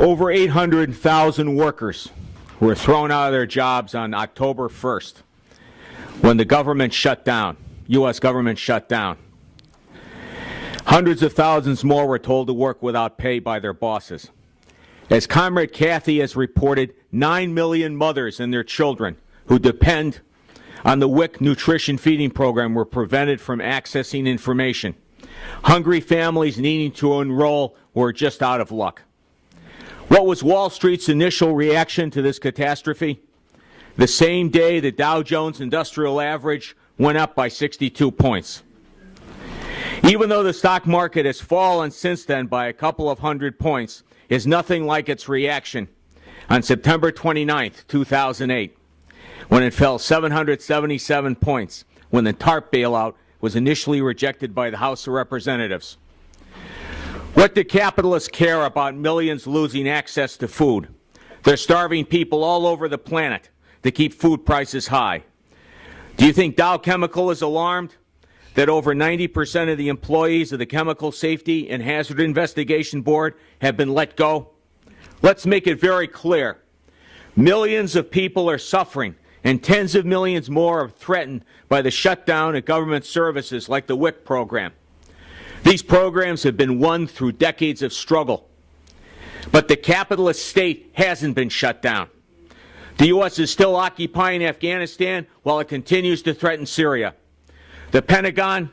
Over 800,000 workers were thrown out of their jobs on October 1st when the government shut down, U.S. government shut down. Hundreds of thousands more were told to work without pay by their bosses. As Comrade Kathy has reported, 9 million mothers and their children who depend on the WIC nutrition feeding program were prevented from accessing information. Hungry families needing to enroll were just out of luck. What was Wall Street's initial reaction to this catastrophe? The same day the Dow Jones Industrial Average went up by 62 points. Even though the stock market has fallen since then by a couple of hundred points, is nothing like its reaction on September 29th, 2008, when it fell 777 points, when the TARP bailout was initially rejected by the House of Representatives. What do capitalists care about millions losing access to food? They're starving people all over the planet to keep food prices high. Do you think Dow Chemical is alarmed that over 90% of the employees of the Chemical Safety and Hazard Investigation Board have been let go? Let's make it very clear. Millions of people are suffering, and tens of millions more are threatened by the shutdown of government services like the WIC program. These programs have been won through decades of struggle. But the capitalist state hasn't been shut down. The U.S. is still occupying Afghanistan while it continues to threaten Syria. The Pentagon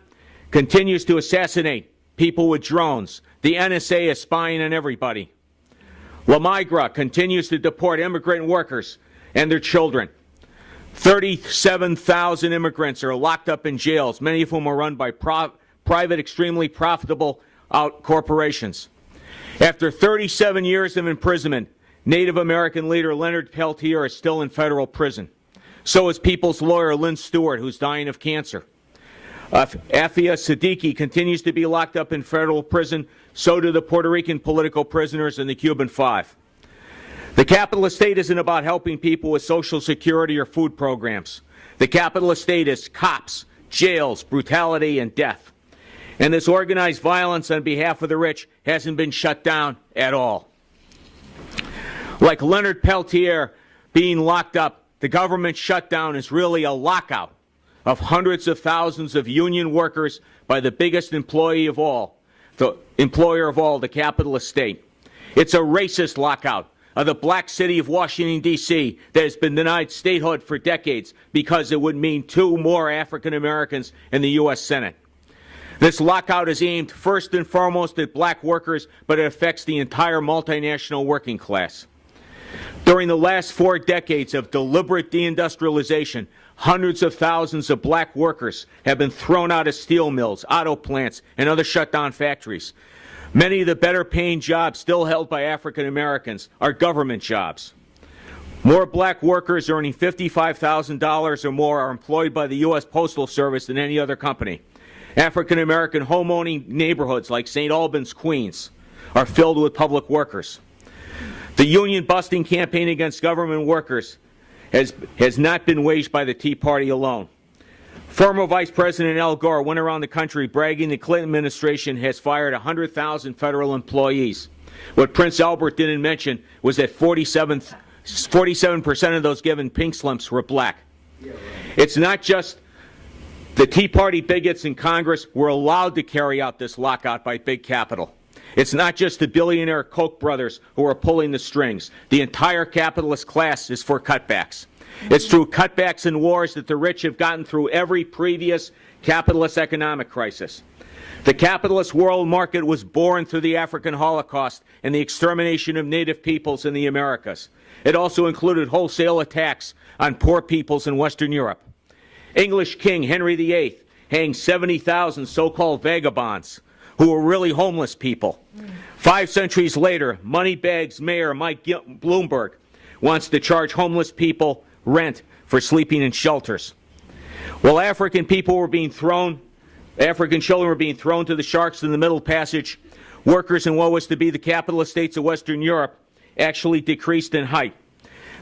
continues to assassinate people with drones. The NSA is spying on everybody. La Migra continues to deport immigrant workers and their children. 37,000 immigrants are locked up in jails, many of whom are run by private, extremely profitable corporations. After 37 years of imprisonment, Native American leader Leonard Peltier is still in federal prison. So is People's lawyer Lynn Stewart, who's dying of cancer. Afia Siddiqui continues to be locked up in federal prison. So do the Puerto Rican political prisoners and the Cuban Five. The capitalist state isn't about helping people with Social Security or food programs. The capitalist state is cops, jails, brutality, and death. And this organized violence on behalf of the rich hasn't been shut down at all. Like Leonard Peltier being locked up, the government shutdown is really a lockout of hundreds of thousands of union workers by the biggest employer of all, the capitalist state. It's a racist lockout of the black city of Washington, D.C. that has been denied statehood for decades because it would mean 2 more African Americans in the U.S. Senate. This lockout is aimed first and foremost at black workers, but it affects the entire multinational working class. During the last 4 decades of deliberate deindustrialization, hundreds of thousands of black workers have been thrown out of steel mills, auto plants, and other shutdown factories. Many of the better-paying jobs still held by African Americans are government jobs. More black workers earning $55,000 or more are employed by the U.S. Postal Service than any other company. African American home-owning neighborhoods like St. Albans, Queens, are filled with public workers. The union-busting campaign against government workers has not been waged by the Tea Party alone. Former Vice President Al Gore went around the country bragging the Clinton administration has fired 100,000 federal employees. What Prince Albert didn't mention was that 47% of those given pink slips were black. It's not just the Tea Party bigots in Congress were allowed to carry out this lockout by big capital. It's not just the billionaire Koch brothers who are pulling the strings. The entire capitalist class is for cutbacks. It's through cutbacks and wars that the rich have gotten through every previous capitalist economic crisis. The capitalist world market was born through the African Holocaust and the extermination of native peoples in the Americas. It also included wholesale attacks on poor peoples in Western Europe. English King Henry VIII hanged 70,000 so-called vagabonds who were really homeless people. 5 centuries later, Moneybags Mayor Mike Bloomberg wants to charge homeless people rent for sleeping in shelters. While African children were being thrown to the sharks in the Middle Passage, workers in what was to be the capitalist states of Western Europe actually decreased in height.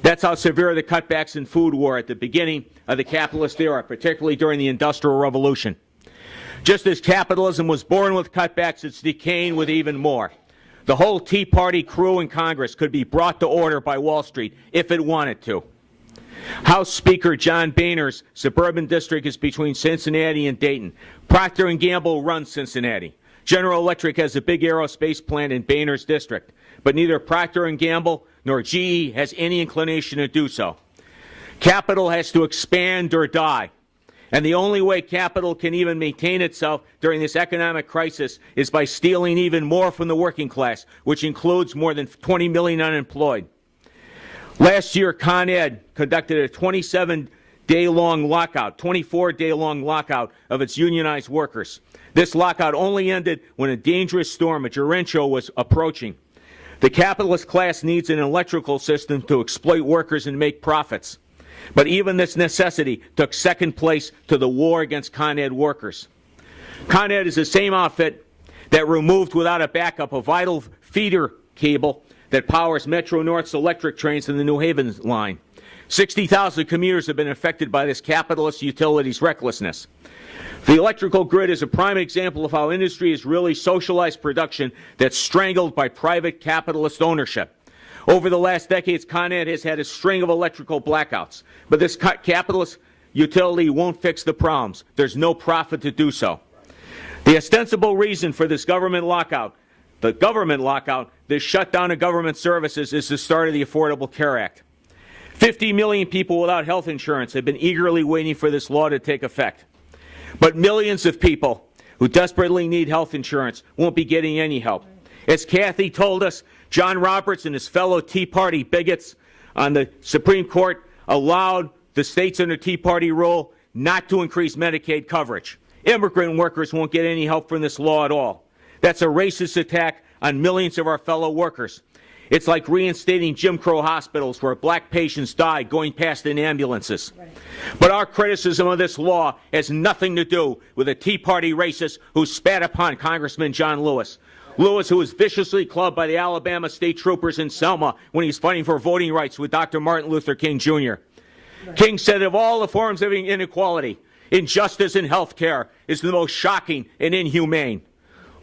That's how severe the cutbacks in food were at the beginning of the capitalist era, particularly during the Industrial Revolution. Just as capitalism was born with cutbacks, it's decaying with even more. the whole Tea Party crew in Congress could be brought to order by Wall Street if it wanted to. House Speaker John Boehner's suburban district is between Cincinnati and Dayton. Procter & Gamble runs Cincinnati. General Electric has a big aerospace plant in Boehner's district, but neither Procter & Gamble nor GE has any inclination to do so. Capital has to expand or die. And the only way capital can even maintain itself during this economic crisis is by stealing even more from the working class, which includes more than 20 million unemployed. Last year, Con Ed conducted a 27-day-long lockout, 24-day-long lockout of its unionized workers. This lockout only ended when a dangerous storm, a derecho, was approaching. The capitalist class needs an electrical system to exploit workers and make profits. But even this necessity took second place to the war against Con Ed workers. Con Ed is the same outfit that removed without a backup a vital feeder cable that powers Metro-North's electric trains in the New Haven line. 60,000 commuters have been affected by this capitalist utility's recklessness. The electrical grid is a prime example of how industry is really socialized production that's strangled by private capitalist ownership. Over the last decades, Con Ed has had a string of electrical blackouts, but this capitalist utility won't fix the problems. There's no profit to do so. The ostensible reason for this government lockout, this shutdown of government services, is the start of the Affordable Care Act. 50 million people without health insurance have been eagerly waiting for this law to take effect. But millions of people who desperately need health insurance won't be getting any help. As Kathy told us, John Roberts and his fellow Tea Party bigots on the Supreme Court allowed the states under Tea Party rule not to increase Medicaid coverage. Immigrant workers won't get any help from this law at all. That's a racist attack on millions of our fellow workers. It's like reinstating Jim Crow hospitals where black patients died going past in ambulances. Right. But our criticism of this law has nothing to do with a Tea Party racist who spat upon Congressman John Lewis. Lewis, who was viciously clubbed by the Alabama state troopers in Selma when he was fighting for voting rights with Dr. Martin Luther King Jr. Right. King said of all the forms of inequality, injustice in health care is the most shocking and inhumane.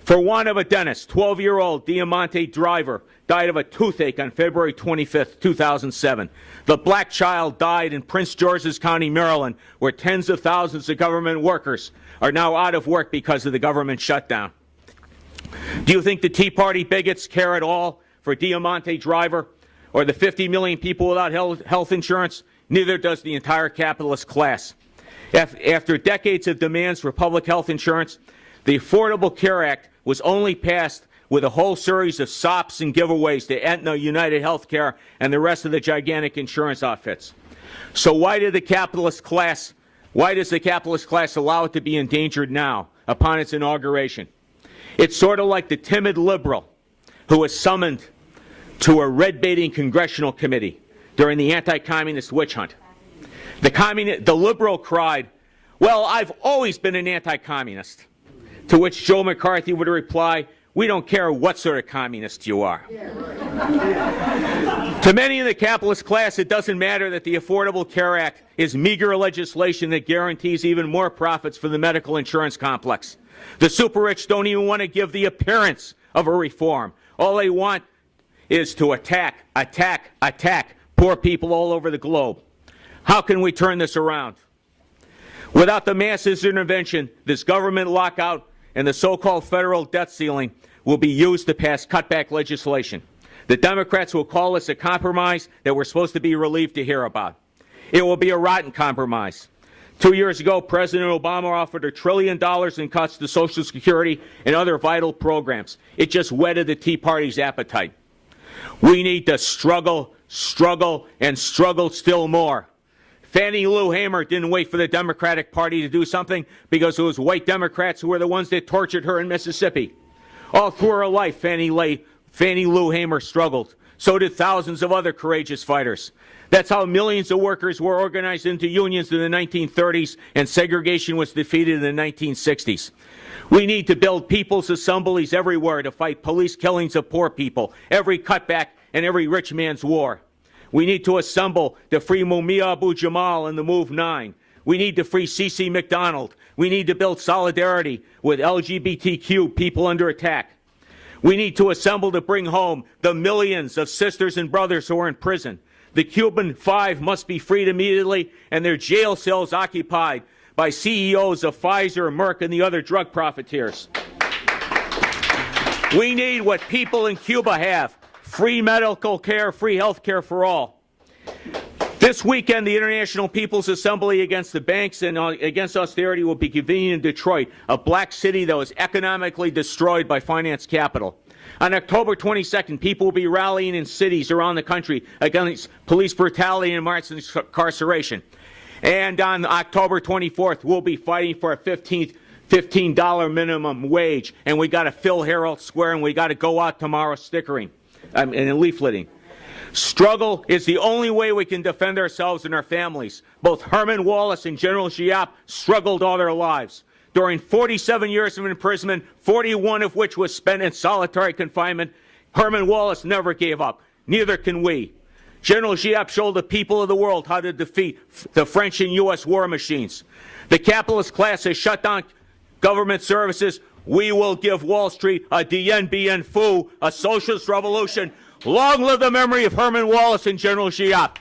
For want of a dentist, 12-year-old Diamante Driver died of a toothache on February 25, 2007. The black child died in Prince George's County, Maryland, where tens of thousands of government workers are now out of work because of the government shutdown. Do you think the Tea Party bigots care at all for Diamante Driver or the 50 million people without health insurance? Neither does the entire capitalist class. After decades of demands for public health insurance, the Affordable Care Act was only passed with a whole series of sops and giveaways to Aetna, United Healthcare, and the rest of the gigantic insurance outfits. So why does the capitalist class allow it to be endangered now upon its inauguration? It's sort of like the timid liberal who was summoned to a red-baiting congressional committee during the anti-communist witch hunt. The liberal cried, "Well, I've always been an anti-communist." To which Joe McCarthy would reply, "We don't care what sort of communist you are." To many in the capitalist class, it doesn't matter that the Affordable Care Act is meager legislation that guarantees even more profits for the medical insurance complex. The super rich don't even want to give the appearance of a reform. All they want is to attack poor people all over the globe. How can we turn this around? Without the masses' intervention, this government lockout and the so-called federal debt ceiling will be used to pass cutback legislation. The Democrats will call this a compromise that we're supposed to be relieved to hear about. It will be a rotten compromise. 2 years ago, President Obama offered $1 trillion in cuts to Social Security and other vital programs. It just whetted the Tea Party's appetite. We need to struggle, and struggle still more. Fannie Lou Hamer didn't wait for the Democratic Party to do something because it was white Democrats who were the ones that tortured her in Mississippi. All through her life, Fannie Lou Hamer struggled. So did thousands of other courageous fighters. That's how millions of workers were organized into unions in the 1930s, and segregation was defeated in the 1960s. We need to build people's assemblies everywhere to fight police killings of poor people, every cutback, and every rich man's war. We need to assemble to free Mumia Abu-Jamal and the Move 9. We need to free C.C. McDonald. We need to build solidarity with LGBTQ people under attack. We need to assemble to bring home the millions of sisters and brothers who are in prison. The Cuban Five must be freed immediately and their jail cells occupied by CEOs of Pfizer, Merck, and the other drug profiteers. We need what people in Cuba have: free medical care, free health care for all. This weekend, the International People's Assembly against the banks and against austerity will be convening in Detroit, a black city that was economically destroyed by finance capital. On October 22nd, people will be rallying in cities around the country against police brutality and mass incarceration. And on October 24th, we'll be fighting for a $15 minimum wage. And we got to fill Herald Square, and we got to go out tomorrow stickering and leafleting. Struggle is the only way we can defend ourselves and our families. Both Herman Wallace and General Giap struggled all their lives. During 47 years of imprisonment, 41 of which was spent in solitary confinement, Herman Wallace never gave up. Neither can we. General Giap showed the people of the world how to defeat the French and U.S. war machines. The capitalist class has shut down government services. We will give Wall Street a Dien Bien Phu, a socialist revolution. Long live the memory of Herman Wallace and General Giap.